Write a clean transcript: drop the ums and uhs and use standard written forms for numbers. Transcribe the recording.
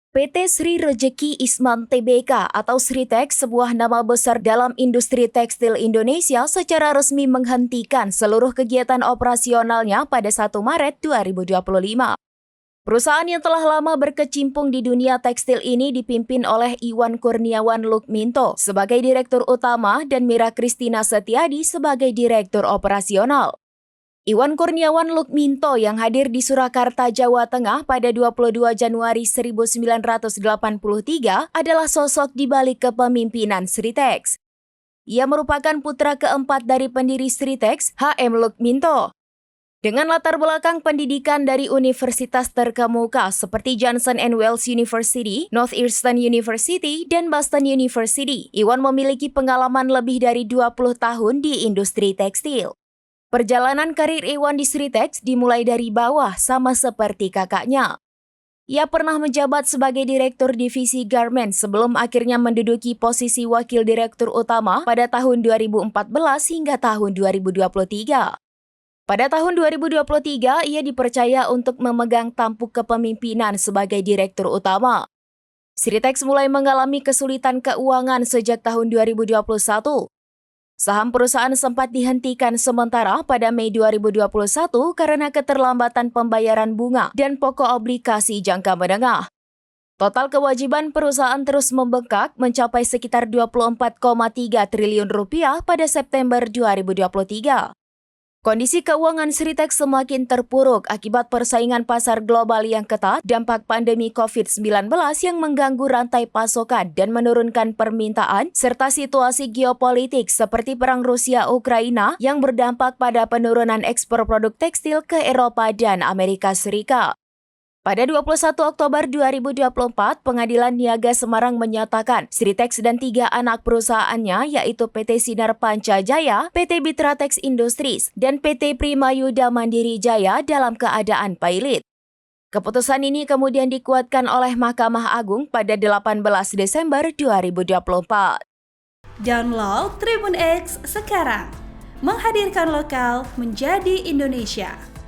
PT Sri Rejeki Isman Tbk atau Sritex, sebuah nama besar dalam industri tekstil Indonesia, secara resmi menghentikan seluruh kegiatan operasionalnya pada 1 Maret 2025. Perusahaan yang telah lama berkecimpung di dunia tekstil ini dipimpin oleh Iwan Kurniawan Lukminto sebagai Direktur Utama dan Mira Kristina Setiadi sebagai Direktur Operasional. Iwan Kurniawan Lukminto yang hadir di Surakarta, Jawa Tengah pada 22 Januari 1983 adalah sosok di balik kepemimpinan Sritex. Ia merupakan putra keempat dari pendiri Sritex, H.M. Lukminto. Dengan latar belakang pendidikan dari universitas terkemuka seperti Johnson & Wales University, Northeastern University, dan Boston University, Iwan memiliki pengalaman lebih dari 20 tahun di industri tekstil. Perjalanan karir Iwan di Sritex dimulai dari bawah sama seperti kakaknya. Ia pernah menjabat sebagai Direktur Divisi Garment sebelum akhirnya menduduki posisi Wakil Direktur Utama pada tahun 2014 hingga tahun 2023. Pada tahun 2023, ia dipercaya untuk memegang tampuk kepemimpinan sebagai Direktur Utama. Sritex mulai mengalami kesulitan keuangan sejak tahun 2021. Saham perusahaan sempat dihentikan sementara pada Mei 2021 karena keterlambatan pembayaran bunga dan pokok obligasi jangka menengah. Total kewajiban perusahaan terus membengkak mencapai sekitar 24,3 triliun rupiah pada September 2023. Kondisi keuangan Sritex semakin terpuruk akibat persaingan pasar global yang ketat, dampak pandemi COVID-19 yang mengganggu rantai pasokan dan menurunkan permintaan, serta situasi geopolitik seperti perang Rusia-Ukraina yang berdampak pada penurunan ekspor produk tekstil ke Eropa dan Amerika Serikat. Pada 21 Oktober 2024, Pengadilan Niaga Semarang menyatakan Sritex dan 3 anak perusahaannya yaitu PT Sinar Panca Jaya, PT Bitratex Industries, dan PT Primayuda Mandiri Jaya dalam keadaan pailit. Keputusan ini kemudian dikuatkan oleh Mahkamah Agung pada 18 Desember 2024. Download Tribun X sekarang, menghadirkan lokal menjadi Indonesia.